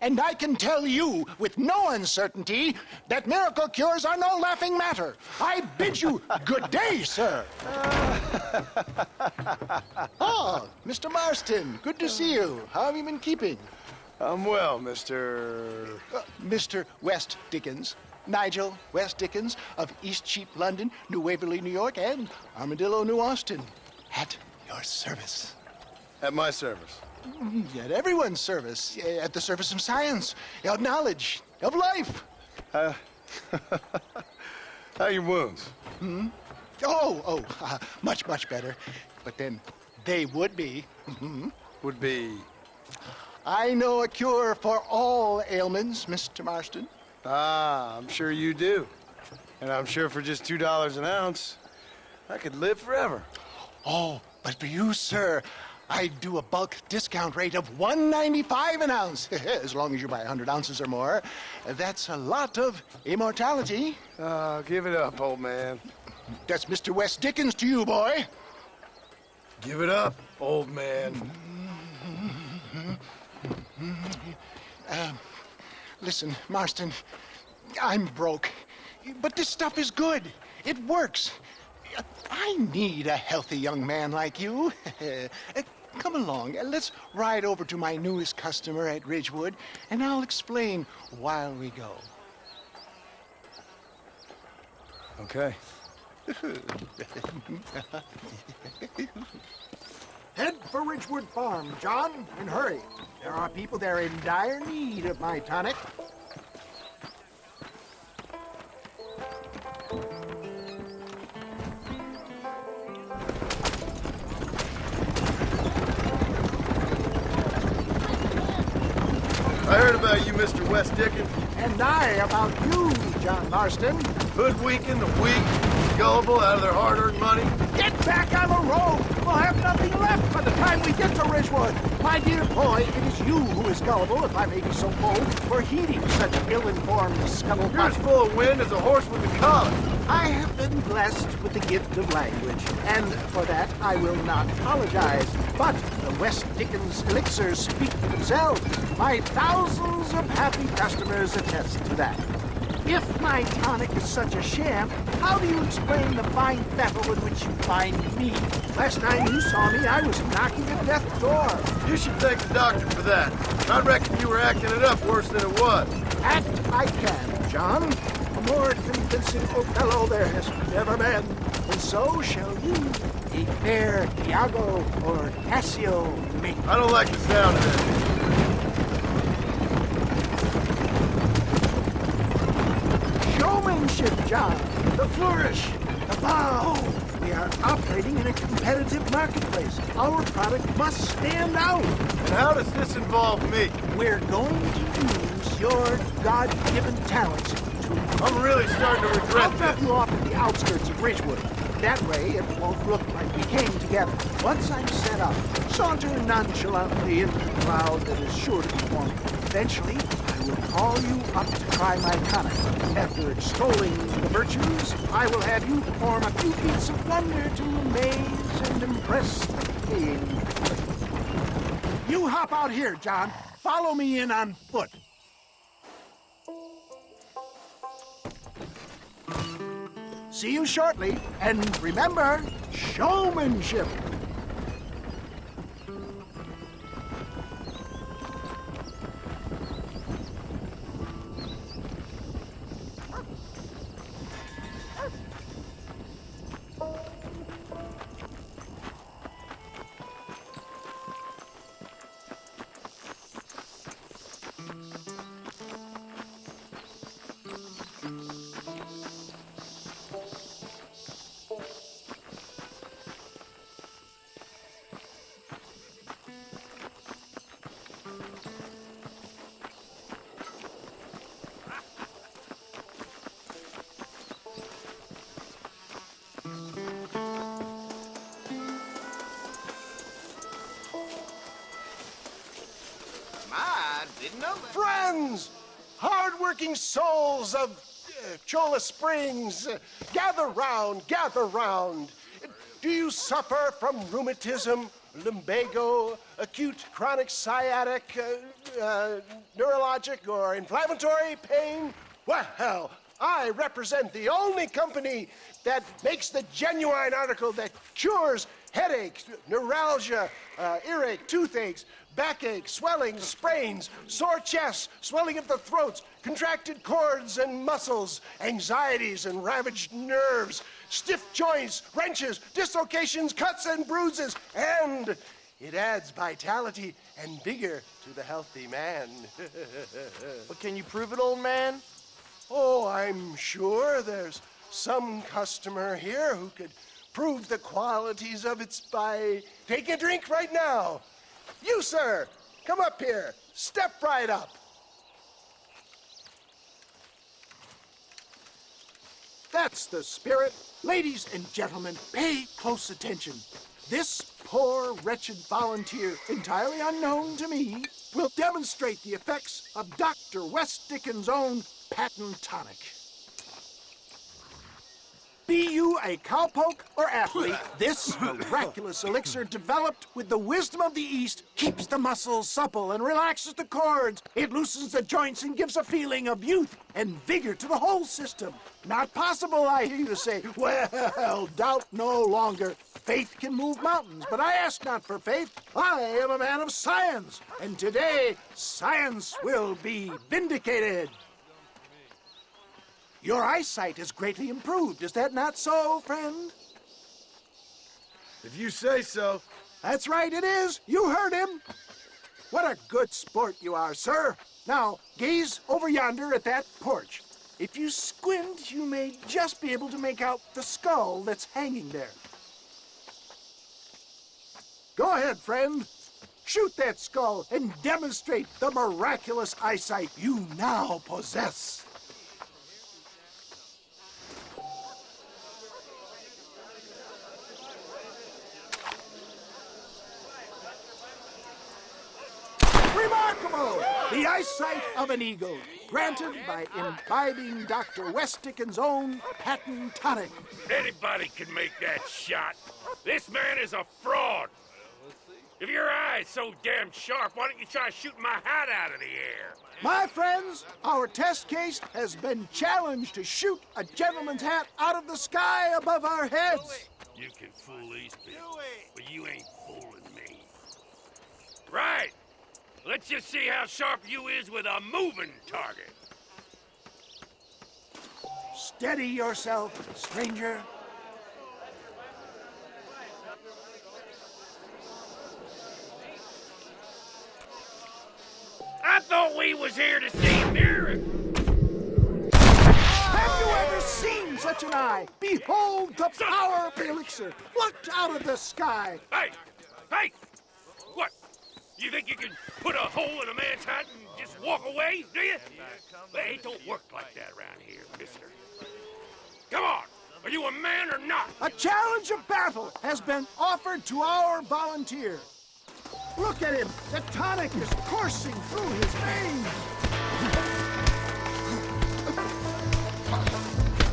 And I can tell you with no uncertainty that miracle cures are no laughing matter. I bid you good day, sir. Oh, Mr. Marston, good to see you. How have you been keeping? I'm well, Mr. Mr. West Dickens. Nigel West Dickens of Eastcheap, London, New Waverly, New York, and Armadillo, New Austin. At your service. At my service. At everyone's service. At the service of science, of knowledge, of life. How are your wounds? Much, much better. But then they would be. Would be... I know a cure for all ailments, Mr. Marston. Ah, I'm sure you do. And I'm sure for just $2 an ounce, I could live forever. Oh, but for you, sir, I do a bulk discount rate of $1.95 an ounce, as long as you buy 100 ounces or more. That's a lot of immortality. Give it up, old man. That's Mr. West Dickens to you, boy. Give it up, old man. Listen, Marston, I'm broke, but this stuff is good. It works. I need a healthy young man like you. Come along, let's ride over to my newest customer at Ridgewood, and I'll explain while we go. Okay. Head for Ridgewood Farm, John, and hurry. There are people there in dire need of my tonic. I heard about you, Mr. West Dickens. And I about you, John Marston. Hoodwinking the weak, gullible out of their hard-earned money. Get back on the road! We'll have nothing left by the time we get to Ridgewood. My dear boy, it is you who is gullible, if I may be so bold, for heeding such ill-informed scuttlebutt. You're as full of wind as a horse with a collar. I have been blessed with the gift of language, and for that I will not apologize. But the West Dickens elixirs speak for themselves. My thousands of happy customers attest to that. If my tonic is such a sham, how do you explain the fine fettle in which you find me? Last time you saw me, I was knocking at death's door. You should thank the doctor for that. I reckon you were acting it up worse than it was. Act I can, John. A more convincing Othello there has never been. And so shall you, a fair Iago or Cassio make. I don't like the sound of it. Showmanship, John. The flourish, the bow. We are operating in a competitive marketplace. Our product must stand out. And how does this involve me? We're going to use your God-given talents to... I'm really starting to I'll regret drop this. you off at the outskirts of Ridgewood. That way, it won't look like we came together. Once I'm set up, saunter nonchalantly into the crowd that is sure to be forming. Eventually, I will call you up to try my tonic. After extolling the virtues, I will have you perform a few feats of wonder to amaze and impress the king. You hop out here, John. Follow me in on foot. See you shortly, and remember, showmanship. Friends, hard-working souls of Cholla Springs, gather round, gather round. Do you suffer from rheumatism, lumbago, acute chronic sciatic, neurologic or inflammatory pain? Well, I represent the only company that makes the genuine article that cures headaches, neuralgia, earache, toothaches, backache, swelling, sprains, sore chests, swelling of the throats, contracted cords and muscles, anxieties and ravaged nerves, stiff joints, wrenches, dislocations, cuts and bruises, and it adds vitality and vigor to the healthy man. But can you prove it, old man? Oh, I'm sure there's some customer here who could prove the qualities of it by taking a drink right now. You, sir, come up here. Step right up. That's the spirit. Ladies and gentlemen, pay close attention. This poor, wretched volunteer, entirely unknown to me, will demonstrate the effects of Dr. West Dickens' own patent tonic. Be you a cowpoke or athlete, this miraculous elixir developed with the wisdom of the East keeps the muscles supple and relaxes the cords. It loosens the joints and gives a feeling of youth and vigor to the whole system. Not possible, I hear you say. Well, doubt no longer. Faith can move mountains, but I ask not for faith. I am a man of science, and today science will be vindicated. Your eyesight is greatly improved. Is that not so, friend? If you say so. That's right, it is. You heard him. What a good sport you are, sir. Now, gaze over yonder at that porch. If you squint, you may just be able to make out the skull that's hanging there. Go ahead, friend. Shoot that skull and demonstrate the miraculous eyesight you now possess. Remarkable! The eyesight of an eagle, granted by imbibing Dr. West Dickens' own patent tonic. Anybody can make that shot. This man is a fraud. If your eye's so damn sharp, why don't you try shooting my hat out of the air? My friends, our test case has been challenged to shoot a gentleman's hat out of the sky above our heads. You can fool these people, but you ain't fooling me. Right. Let's just see how sharp you is with a moving target. Steady yourself, stranger. I thought we was here to see miracles. Have you ever seen such an eye? Behold the power of the elixir, plucked out of the sky. Hey! Hey! What? You think you can put a hole in a man's hat and just walk away, do you? Hey, it don't work like that around here, mister. Come on! Are you a man or not? A challenge of battle has been offered to our volunteer. Look at him. The tonic is coursing through his veins.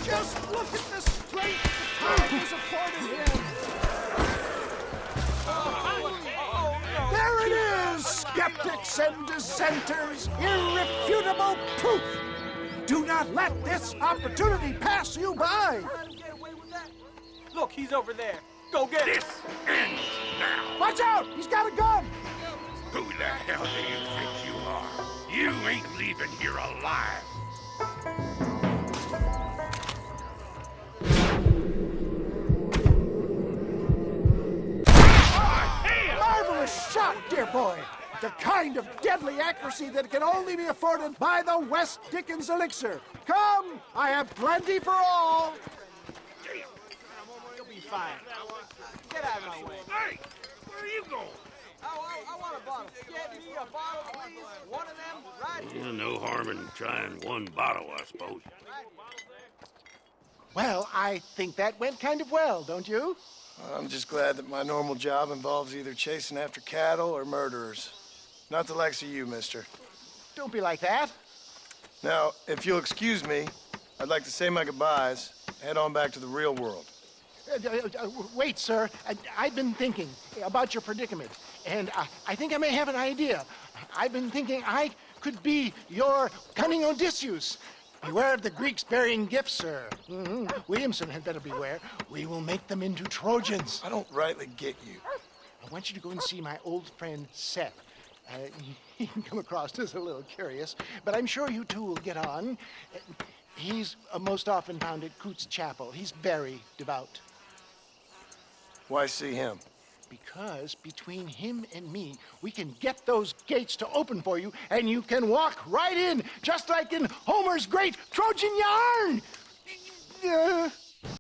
Just look at the strength the tonic has afforded him. There it is, skeptics and dissenters. Irrefutable proof. Do not let this opportunity pass you by. Look, he's over there. Go get him. This ends now. Watch out! He's got a gun! Who the hell do you think you are? You ain't leaving here alive. Marvelous shot, dear boy! The kind of deadly accuracy that can only be afforded by the West Dickens elixir. Come, I have plenty for all. You'll be fine. Get out of my way. Hey, where are you going? I want a bottle. Get me a bottle, please. One of them, right here. No harm in trying one bottle, I suppose. Well, I think that went kind of well, don't you? I'm just glad that my normal job involves either chasing after cattle or murderers. Not the likes of you, mister. Don't be like that. Now, if you'll excuse me, I'd like to say my goodbyes, head on back to the real world. Wait, sir. I've been thinking about your predicament, and I think I may have an idea. I've been thinking I could be your cunning Odysseus. Beware of the Greeks bearing gifts, sir. Williamson had better beware. We will make them into Trojans. I don't rightly get you. I want you to go and see my old friend Seth. He can come across as a little curious, but I'm sure you two will get on. He's most often found at Coots Chapel. He's very devout. Why see him? Because between him and me, we can get those gates to open for you, and you can walk right in, just like in Homer's great Trojan yarn!